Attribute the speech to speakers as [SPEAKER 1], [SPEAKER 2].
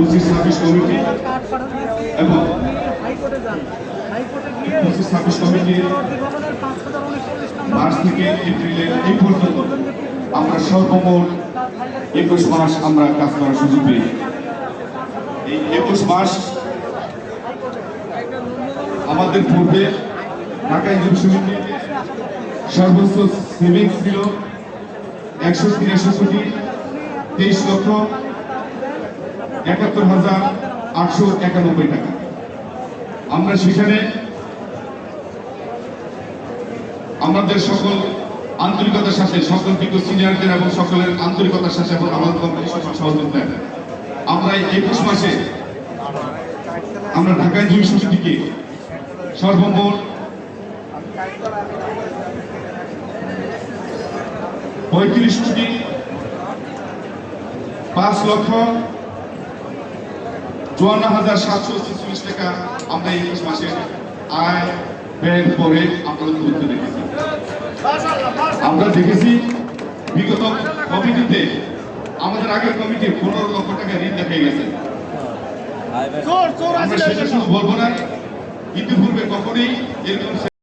[SPEAKER 1] 25-26 committee এবং 25-26 committee March থেকে এপ্রিলের এই পর্যন্ত আমরা সর্বমোট 21 মাস আমরা কাজ করার সুযোগ পেয়েছি। এই 21 মাস আমাদের পূর্বে ঢাকা ইউনিভার্সিটি সর্বোচ্চ সেভিংস ছিল 183 কোটি 23,71,891 টাকা। আমরা সেখানে আমাদের সকল আন্তরিকতার সাথে সকল বিজ্ঞ সিনিয়রদের এবং সকলের আন্তরিকতার সাথে এবং আমাদের সহযোগিতা আমরা 21 মাসে আমরা ঢাকা ইউনিভার্সিটিকে সর্বমোট 35,54,746 টাকা আমরা 21 মাসে আয় ব্যয়ের পরে আপনাদের করতে দেখেছি। আমরা দেখেছি বিগত কমিটিতে আমাদের আগের কমিটি 15 লক্ষ টাকা ঋণ দেখা গেছে। আমরা সেটা শুধু বলবো না, ইতিপূর্বে কখনোই এরকম